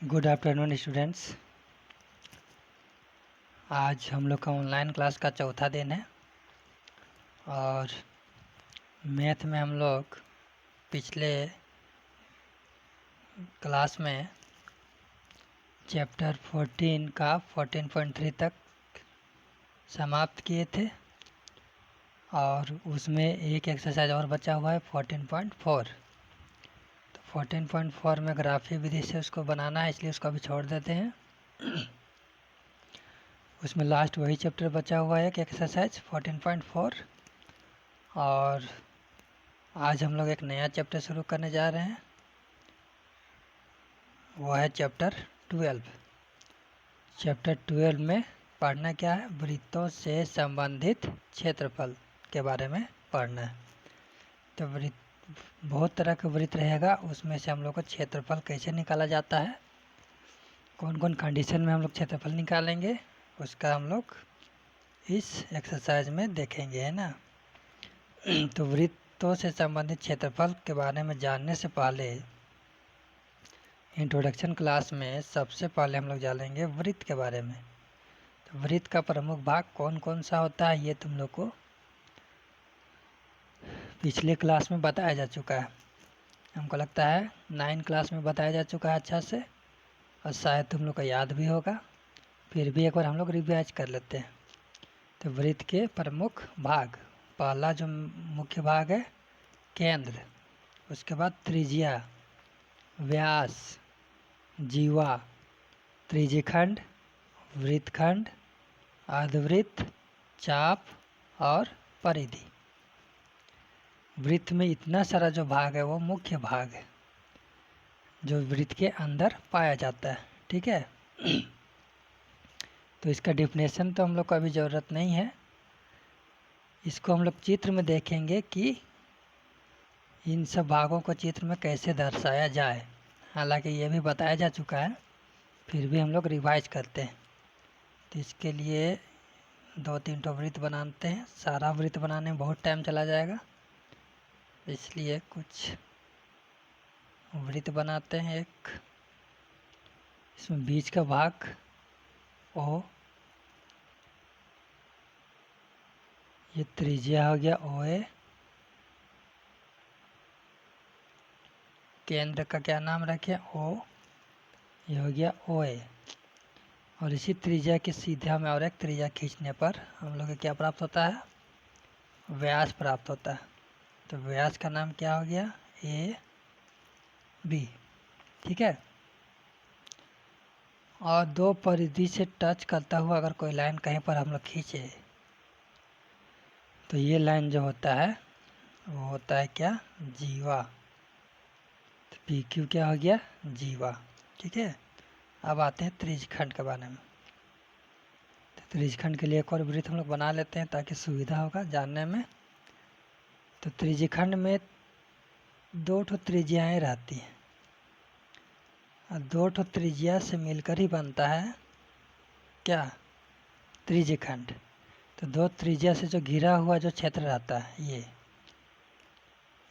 Good afternoon students. आज हम लोग का ऑनलाइन क्लास का चौथा दिन है और मैथ में हम लोग पिछले क्लास में चैप्टर 14 का 14.3 तक समाप्त किए थे और उसमें एक एक्सरसाइज और बचा हुआ है 14.4। तो 14.4 में ग्राफी विधि से उसको बनाना है, इसलिए उसको अभी छोड़ देते हैं। उसमें लास्ट वही चैप्टर बचा हुआ है कि एक्सरसाइज 14.4। और आज हम लोग एक नया चैप्टर शुरू करने जा रहे हैं, वो है चैप्टर 12। चैप्टर 12 में पढ़ना क्या है? वृत्तों से संबंधित क्षेत्रफल के बारे में पढ़ना है। तो बहुत तरह का वृत्त रहेगा, उसमें से हम लोग को क्षेत्रफल कैसे निकाला जाता है, कौन कौन कंडीशन में हम लोग क्षेत्रफल निकालेंगे, उसका हम लोग इस एक्सरसाइज में देखेंगे, है ना। तो वृत्तों से संबंधित क्षेत्रफल के बारे में जानने से पहले इंट्रोडक्शन क्लास में सबसे पहले हम लोग जानेंगे वृत्त के बारे में। तो वृत्त का प्रमुख भाग कौन कौन सा होता है ये तुम लोग को पिछले क्लास में बताया जा चुका है। हमको लगता है 9 क्लास में बताया जा चुका है अच्छा से, और शायद तुम लोग को याद भी होगा। फिर भी एक बार हम लोग रिवाइज कर लेते हैं। तो वृत्त के प्रमुख भाग, पहला जो मुख्य भाग है केंद्र, उसके बाद त्रिज्या, व्यास, जीवा, त्रिज्यखंड, वृत्तखंड, अर्धवृत्त, चाप और परिधि। वृत्त में इतना सारा जो भाग है वो मुख्य भाग है जो वृत्त के अंदर पाया जाता है, ठीक है। तो इसका डिफिनेशन तो हम लोग को अभी ज़रूरत नहीं है, इसको हम लोग चित्र में देखेंगे कि इन सब भागों को चित्र में कैसे दर्शाया जाए। हालांकि ये भी बताया जा चुका है, फिर भी हम लोग रिवाइज करते हैं। तो इसके लिए 2-3 तो वृत्त बनाते हैं। सारा वृत्त बनाने में बहुत टाइम चला जाएगा, इसलिए कुछ वृत्त बनाते हैं। एक इसमें बीच का भाग ओ, ये त्रिज्या हो गया ओ ए, केंद्र का क्या नाम रखें ओ, ये हो गया ओ ए। और इसी त्रिज्या के सीधा में और एक त्रिज्या खींचने पर हम लोग को क्या प्राप्त होता है? व्यास प्राप्त होता है। तो व्यास का नाम क्या हो गया? ए बी, ठीक है। और दो परिधि से टच करता हुआ अगर कोई लाइन कहीं पर हम लोग खींचे तो ये लाइन जो होता है वो होता है क्या? जीवा। तो पी क्यू क्या हो गया? जीवा, ठीक है। अब आते हैं त्रिज्यखंड के बारे में। तो त्रिज्यखंड के लिए एक और वृत्त हम लोग बना लेते हैं ताकि सुविधा होगा जानने में। तो त्रिज्यखंड में 2 ठो त्रिज्याएँ रहती हैं और 2 ठो त्रिज्या से मिलकर ही बनता है क्या? त्रिज्यखंड। तो 2 त्रिज्या से जो घिरा हुआ जो क्षेत्र रहता है ये,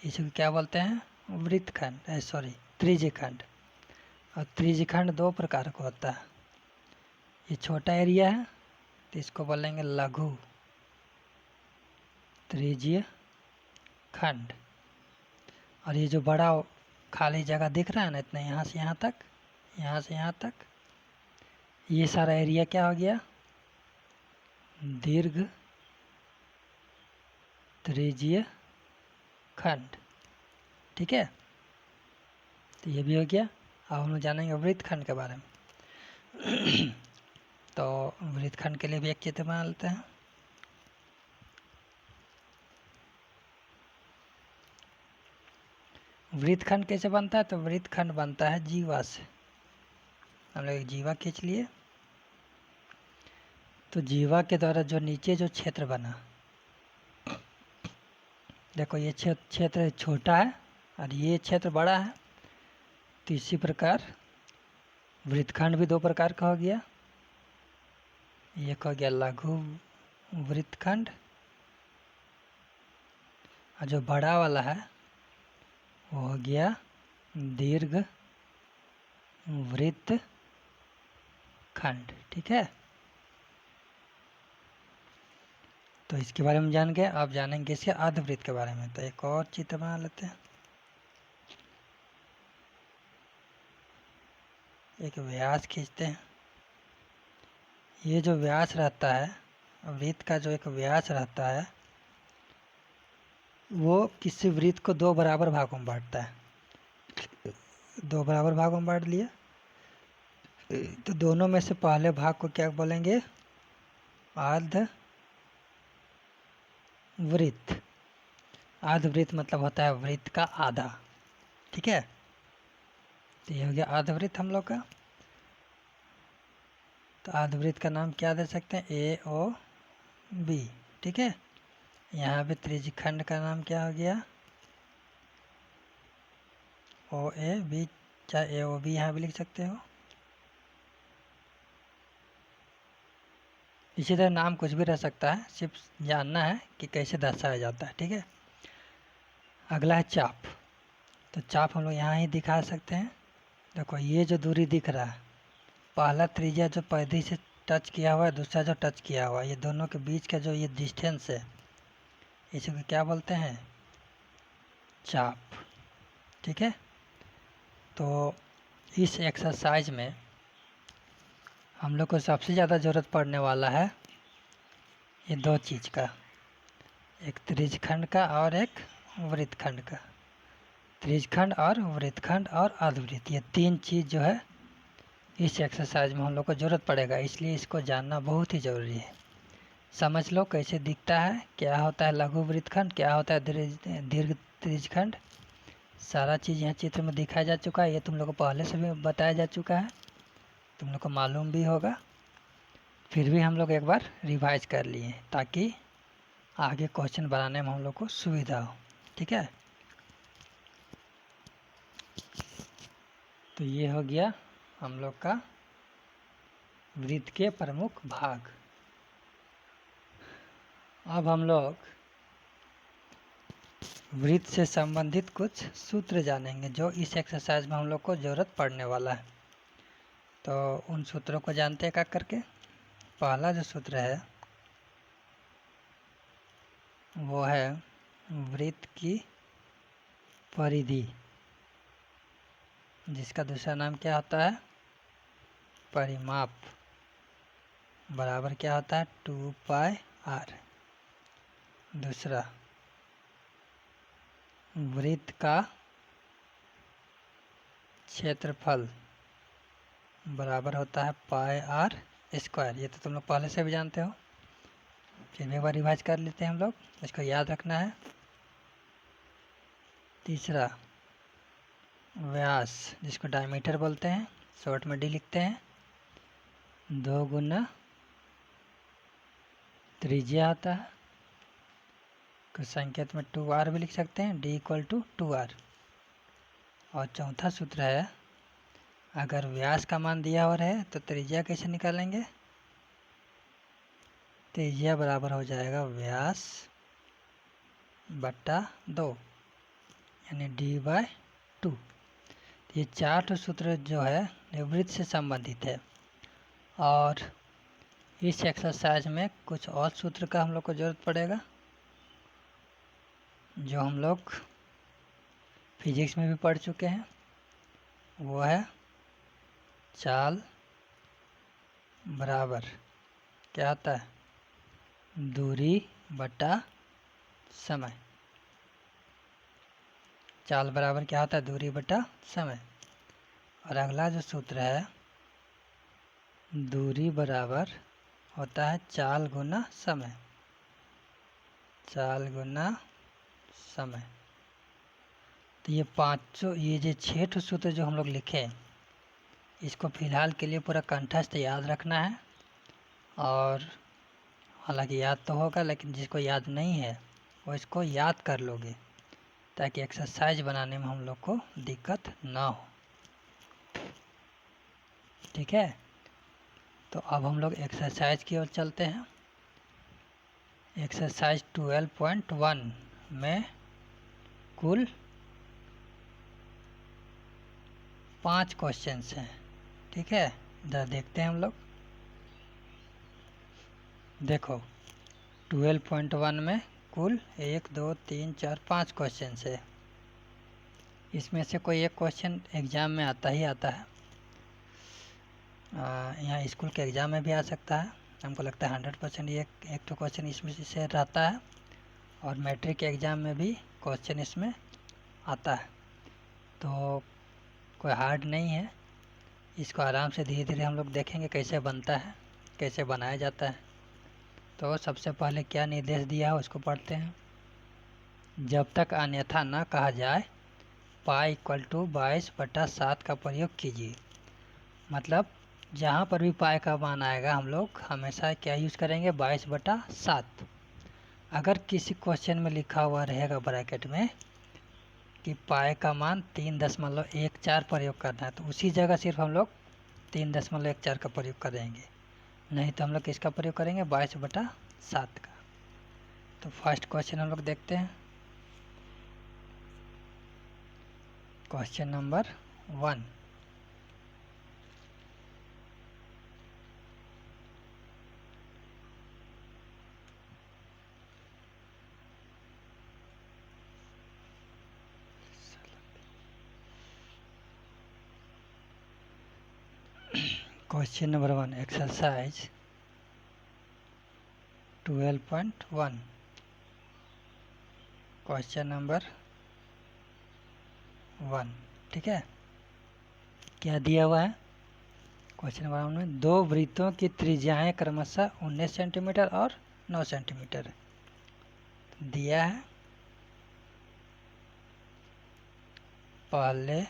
इसको क्या बोलते हैं? वृत्तखंड, सॉरी त्रिज्यखंड। और त्रिज्यखंड 2 प्रकार का होता है। ये छोटा एरिया है तो इसको बोलेंगे लघु त्रिज्यखंड। और ये जो बड़ा खाली जगह दिख रहा है ना, इतना यहाँ से यहाँ तक, यहाँ से यहाँ तक, ये सारा एरिया क्या हो गया? दीर्घ त्रिज्यखंड, ठीक है। तो ये भी हो गया। अब हम लोग जानेंगे वृत्तखंड के बारे में। तो वृत्तखंड के लिए भी एक चित्र बना लेते हैं। वृत्तखंड कैसे बनता है? तो वृत्तखंड बनता है जीवा से। हम लोग एक जीवा खींच लिए। तो जीवा के द्वारा जो नीचे जो क्षेत्र बना, देखो ये क्षेत्र छोटा है और ये क्षेत्र बड़ा है। तो इसी प्रकार वृत्तखंड भी 2 प्रकार का हो गया। एक हो गया लघु वृत्तखंड और जो बड़ा वाला है वो हो गया दीर्घ वृत्त खंड। ठीक है, तो इसके बारे में जान गए। आप जानेंगे इसके अर्धवृत्त के बारे में। तो एक और चित्र बना लेते हैं। एक व्यास खींचते हैं। ये जो व्यास रहता है, वृत्त का जो एक व्यास रहता है, वो किसी वृत्त को दो बराबर भागों में बांटता है। दो बराबर भागों में बांट लिया, तो दोनों में से पहले भाग को क्या बोलेंगे? अर्ध वृत्त। अर्धवृत्त मतलब होता है वृत्त का आधा। ठीक है, तो ये हो गया अर्धवृत्त हम लोग का। तो अर्धवृत्त का नाम क्या दे सकते हैं? ए ओ बी। ठीक है, यहाँ पे त्रिज्यखंड का नाम क्या हो गया? ओ ए बी, चाहे ए ओ बी यहाँ भी लिख सकते हो। इसी तरह नाम कुछ भी रह सकता है, सिर्फ जानना है कि कैसे दर्शाया जाता है। ठीक है, अगला है चाप। तो चाप हम लोग यहाँ ही दिखा सकते हैं। देखो ये जो दूरी दिख रहा है, पहला त्रिज्या जो पैदी से टच किया हुआ है, दूसरा जो टच किया हुआ है, ये दोनों के बीच का जो ये डिस्टेंस है, इसी को क्या बोलते हैं? चाप। ठीक है, तो इस एक्सरसाइज में हम लोग को सबसे ज़्यादा ज़रूरत पड़ने वाला है ये दो चीज़ का, एक त्रिज्यखंड का और एक वृत्तखंड का। त्रिज्यखंड और वृत्तखंड और अर्धवृत्त, ये तीन चीज़ जो है इस एक्सरसाइज में हम लोग को ज़रूरत पड़ेगा, इसलिए इसको जानना बहुत ही ज़रूरी है। समझ लो कैसे दिखता है, क्या होता है लघु वृत्तखंड, क्या होता है दीर्घ त्रिज्यखंड। सारा चीज़ यहाँ चित्र में दिखाया जा चुका है, ये तुम लोग को पहले से भी बताया जा चुका है, तुम लोग को मालूम भी होगा। फिर भी हम लोग एक बार रिवाइज कर लिए ताकि आगे क्वेश्चन बनाने में हम लोग को सुविधा हो। ठीक है, तो ये हो गया हम लोग का वृत्त के प्रमुख भाग। अब हम लोग वृत्त से संबंधित कुछ सूत्र जानेंगे जो इस एक्सरसाइज में हम लोग को ज़रूरत पड़ने वाला है। तो उन सूत्रों को जानते हैं क्या करके। पहला जो सूत्र है वो है वृत्त की परिधि, जिसका दूसरा नाम क्या होता है? परिमाप, बराबर क्या होता है? 2πr। दूसरा, वृत्त का क्षेत्रफल बराबर होता है πr²। ये तो तुम लोग पहले से भी जानते हो, फिर भी एक बार रिवाइज कर लेते हैं हम लोग, इसको याद रखना है। तीसरा, व्यास, जिसको डायमीटर बोलते हैं, शॉर्ट में डी लिखते हैं, 2 गुना त्रिज्या आता है, कुछ संकेत में 2r भी लिख सकते हैं, d = 2r। और चौथा सूत्र है, अगर व्यास का मान दिया हुआ है तो त्रिज्या कैसे निकालेंगे? त्रिज्या बराबर हो जाएगा व्यास बट्टा 2, यानी d/2। ये चार सूत्र जो है वृत्त से संबंधित है। और इस एक्सरसाइज में कुछ और सूत्र का हम लोग को ज़रूरत पड़ेगा, जो हम लोग फिजिक्स में भी पढ़ चुके हैं। वो है चाल बराबर क्या होता है? दूरी बटा समय। चाल बराबर क्या होता है? दूरी बटा समय। और अगला जो सूत्र है, दूरी बराबर होता है चाल गुना समय। चाल गुना समय। तो ये पांचों, ये जो 6 सूत्र जो हम लोग लिखे, इसको फिलहाल के लिए पूरा कंठस्थ याद रखना है। और हालांकि याद तो होगा, लेकिन जिसको याद नहीं है वो इसको याद कर लोगे, ताकि एक्सरसाइज बनाने में हम लोग को दिक्कत ना हो। ठीक है, तो अब हम लोग एक्सरसाइज की ओर चलते हैं। एक्सरसाइज 12.1 में कुल 5 क्वेश्चन हैं। ठीक है, इधर देखते हैं हम लोग। देखो 12.1 में कुल 1 2 3 4 5 क्वेश्चन है। इसमें से कोई एक क्वेश्चन एग्ज़ाम में आता ही आता है। यहाँ स्कूल के एग्ज़ाम में भी आ सकता है। हमको लगता है 100% एक तो क्वेश्चन इसमें से रहता है, और मैट्रिक के एग्ज़ाम में भी क्वेश्चन इसमें आता है। तो कोई हार्ड नहीं है, इसको आराम से धीरे धीरे हम लोग देखेंगे कैसे बनता है, कैसे बनाया जाता है। तो सबसे पहले क्या निर्देश दिया है उसको पढ़ते हैं। जब तक अन्यथा न कहा जाए पाई इक्वल टू 22/7 का प्रयोग कीजिए। मतलब जहाँ पर भी पाई का मान आएगा हम लोग हमेशा क्या यूज़ करेंगे, 22/7। अगर किसी क्वेश्चन में लिखा हुआ रहेगा ब्रैकेट में कि पाई का मान 3.14 प्रयोग करना है, तो उसी जगह सिर्फ हम लोग 3.14 का प्रयोग करेंगे, नहीं तो हम लोग किसका प्रयोग करेंगे, 22/7 का। तो फर्स्ट क्वेश्चन हम लोग देखते हैं। Question number 1। Question number 1, exercise 12.1। Question number 1। ठीक है, क्या दिया हुआ है क्वेश्चन नंबर 1 में? 2 वृत्तों की त्रिज्याएं क्रमशः 19 सेंटीमीटर और 9 सेंटीमीटर दिया है। पहले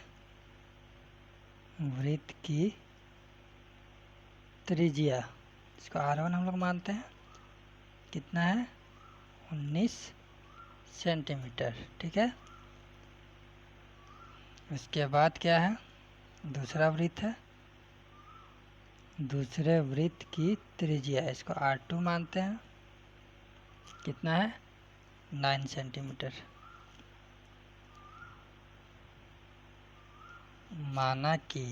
वृत्त की त्रिज्या, इसको R1 हम लोग मानते हैं, कितना है, 19 सेंटीमीटर। ठीक है, उसके बाद क्या है, दूसरा वृत्त है, दूसरे वृत्त की त्रिज्या, इसको R2 मानते हैं, कितना है, 9 सेंटीमीटर। माना कि,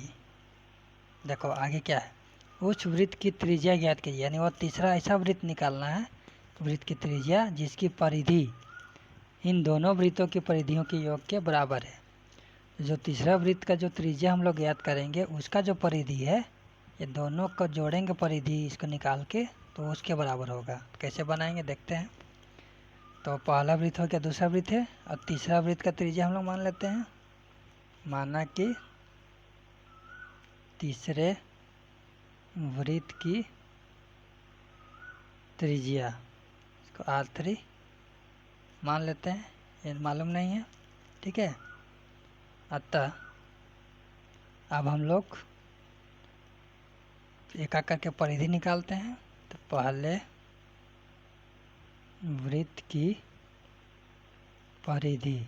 देखो आगे क्या है, उस वृत्त की त्रिज्या ज्ञात कीजिए, यानी वो तीसरा ऐसा वृत्त निकालना है, वृत्त की त्रिज्या जिसकी परिधि इन दोनों वृत्तों की परिधियों के योग के बराबर है। जो तीसरा वृत्त का जो त्रिज्या हम लोग ज्ञात करेंगे उसका जो परिधि है, ये दोनों को जोड़ेंगे परिधि इसको निकाल के, तो उसके बराबर होगा। कैसे बनाएंगे देखते हैं। तो पहला वृत्त हो गया, दूसरा वृत्त है, और तीसरा वृत्त का त्रिज्या हम लोग मान लेते हैं। माना कि तीसरे वृत्त की त्रिज्या, इसको R3 मान लेते हैं, ये मालूम नहीं है। ठीक है, अतः अब हम लोग एक एक करके परिधि निकालते हैं। तो पहले वृत्त की परिधि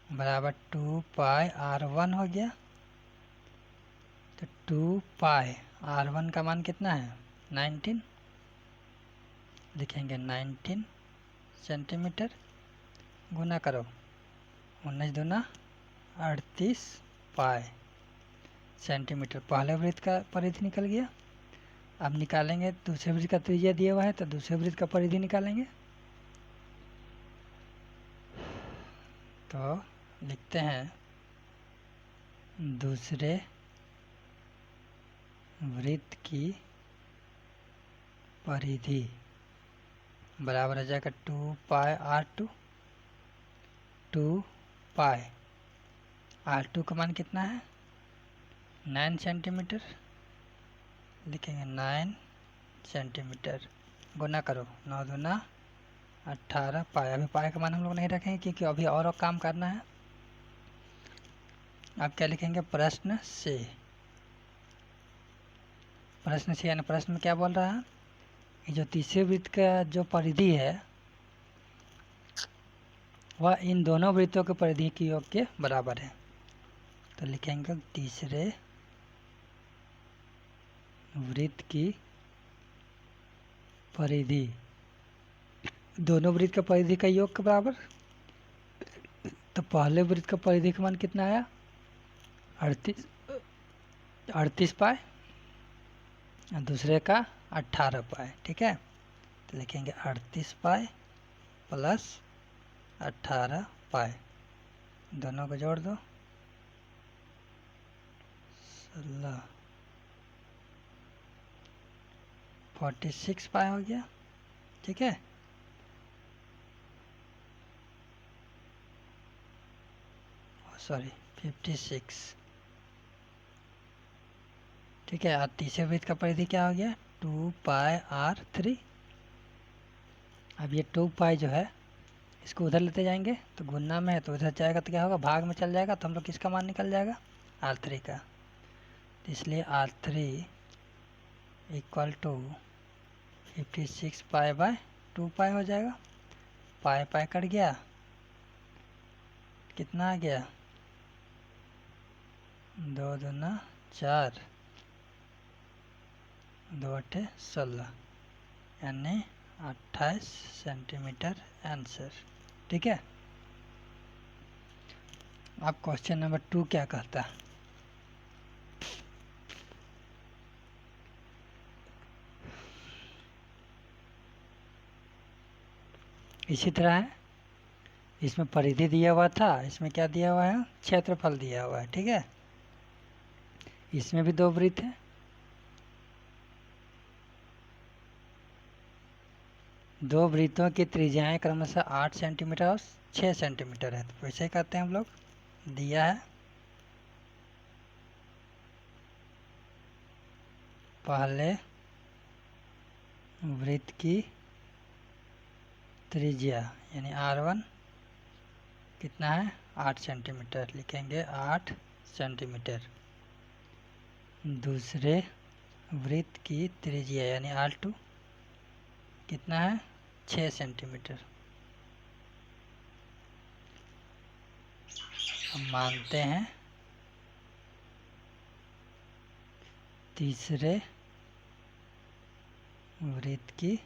बराबर 2 पाई R1 हो गया। तो 2 पाई R1 का मान कितना है, 19, लिखेंगे 19 सेंटीमीटर, गुना करो 19 दूना 38 पाई सेंटीमीटर। पहले वृत्त का परिधि निकल गया। अब निकालेंगे दूसरे वृत्त का त्रिज्या दिया हुआ है, तो दूसरे वृत्त का परिधि निकालेंगे। तो लिखते हैं दूसरे वृत्त की परिधि बराबर हो जाएगा 2 पाई R2। 2 पाई R2 का मान कितना है, 9 सेंटीमीटर, लिखेंगे 9 सेंटीमीटर, गुना करो 9 दूना 18 पाई। अभी पाई का मान हम लोग नहीं रखेंगे क्योंकि अभी और काम करना है। अब क्या लिखेंगे, प्रश्न से। प्रश्न से यानी प्रश्न में क्या बोल रहा है, ये जो तीसरे वृत्त का जो परिधि है वह इन दोनों वृत्तों के परिधि के योग के बराबर है। तो लिखेंगे तीसरे वृत्त की परिधि दोनों वृत्त का परिधि का योग के बराबर। तो पहले वृत्त का परिधि का मान कितना आया, 38 पाई और दूसरे का 18 पाई। ठीक है, तो लिखेंगे 38 पाई प्लस 18 पाई, दोनों को जोड़ दो 16 46 पाई हो गया। ठीक है, सॉरी 56। ठीक है, और तीसरे वृत्त का परिधि क्या हो गया 2 पाई r3। अब ये 2 पाई जो है इसको उधर लेते जाएंगे तो गुना में है तो उधर जाएगा तो क्या होगा भाग में चल जाएगा, तो हम लोग किसका मान निकल जाएगा r3 का। तो इसलिए r3 equal to 56 pi by 2 pi हो जाएगा। पाई पाई कट गया, कितना आ गया 2 दूना 4, 2 8 16, यानी 28 सेंटीमीटर आंसर। ठीक है, अब क्वेश्चन नंबर 2 क्या कहता है। इसी तरह है, इसमें परिधि दिया हुआ था, इसमें क्या दिया हुआ है क्षेत्रफल दिया हुआ है। ठीक है, इसमें भी 2 वृत्त है, दो वृत्तों की त्रिज्याएं क्रमशः 8 सेंटीमीटर और 6 सेंटीमीटर है। तो वैसे कहते हैं हम लोग, दिया है पहले वृत्त की त्रिज्या यानी r1 कितना है 8 सेंटीमीटर, लिखेंगे 8 सेंटीमीटर। दूसरे वृत्त की त्रिज्या यानी r2 कितना है 6 सेंटीमीटर। हम मानते हैं तीसरे वृत्त की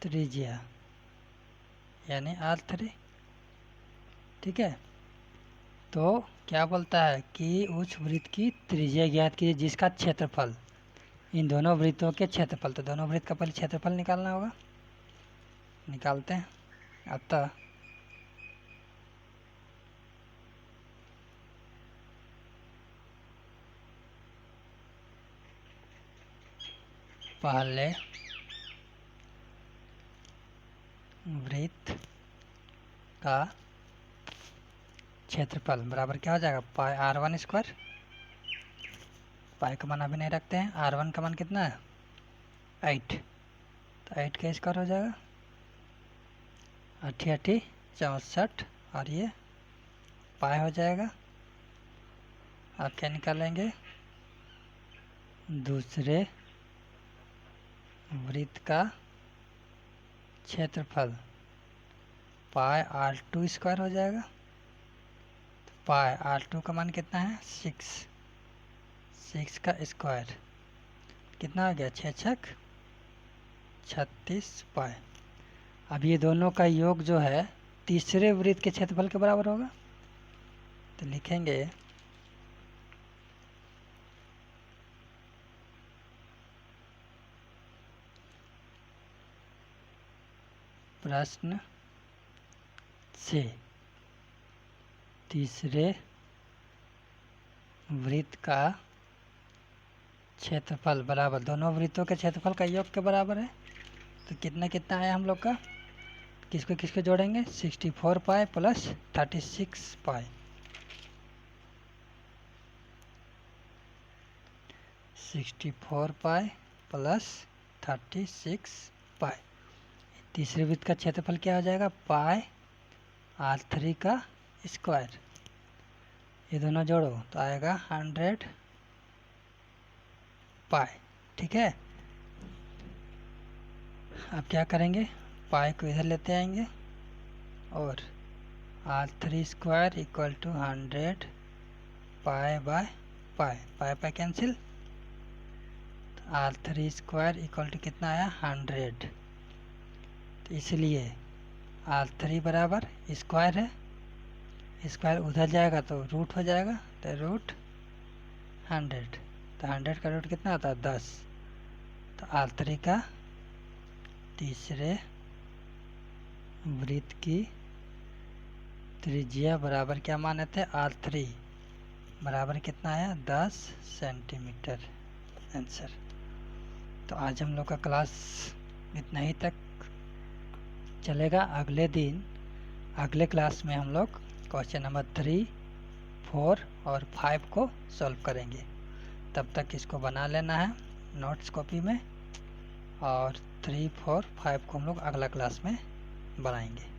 त्रिज्या यानी r3। ठीक है, तो क्या बोलता है कि उस वृत्त की त्रिज्या ज्ञात कीजिए जिसका क्षेत्रफल इन दोनों वृत्तों के क्षेत्रफल, तो दोनों वृत्त का पहले क्षेत्रफल निकालना होगा, निकालते हैं। अतः पहले वृत्त का क्षेत्रफल बराबर क्या हो जाएगा पाई r1 स्क्वायर। पाई का मान अभी नहीं रखते हैं, r1 का मान कितना है 8, तो 8 का स्क्वायर हो जाएगा 8 8 64 और ये पाई हो जाएगा। अब क्या निकालेंगे दूसरे वृत्त का क्षेत्रफल पाई r2 स्क्वायर हो जाएगा। तो पाई r2 का मान कितना है 6 का स्क्वायर कितना हो गया 6 छक 36 पाई। अब ये दोनों का योग जो है तीसरे वृत्त के क्षेत्रफल के बराबर होगा, तो लिखेंगे प्रश्न से तीसरे वृत्त का क्षेत्रफल बराबर दोनों वृत्तों के क्षेत्रफल का योग के बराबर है। तो कितना कितना आया हम लोग का, किसको किसको जोड़ेंगे 64 पाई प्लस 36 पाई। 64 पाई प्लस 36 पाई। तीसरे वृत्त का क्षेत्रफल क्या हो जाएगा पाई r3 का स्क्वायर, ये दोनों जोड़ो तो आएगा 100 पाई। ठीक है, अब क्या करेंगे पाई को इधर लेते आएंगे और r3 square equal to 100 pi by pi, pi pi cancel, तो r3 स्क्वायर इक्वल टू कितना आया 100। तो इसलिए r3 बराबर स्क्वायर है, स्क्वायर उधर जाएगा तो रूट हो जाएगा, तो रूट 100। तो 100 का रूट कितना होता है 10। तो R3 का तीसरे वृत्त की त्रिज्या बराबर क्या माने थे, R3 बराबर कितना आया 10 सेंटीमीटर आंसर। तो आज हम लोग का क्लास इतना ही तक चलेगा। अगले दिन अगले क्लास में हम लोग क्वेश्चन नंबर 3, 4 और 5 को सॉल्व करेंगे। तब तक इसको बना लेना है नोट्स कॉपी में, और 3, 4, 5 को हम लोग अगला क्लास में बनाएंगे।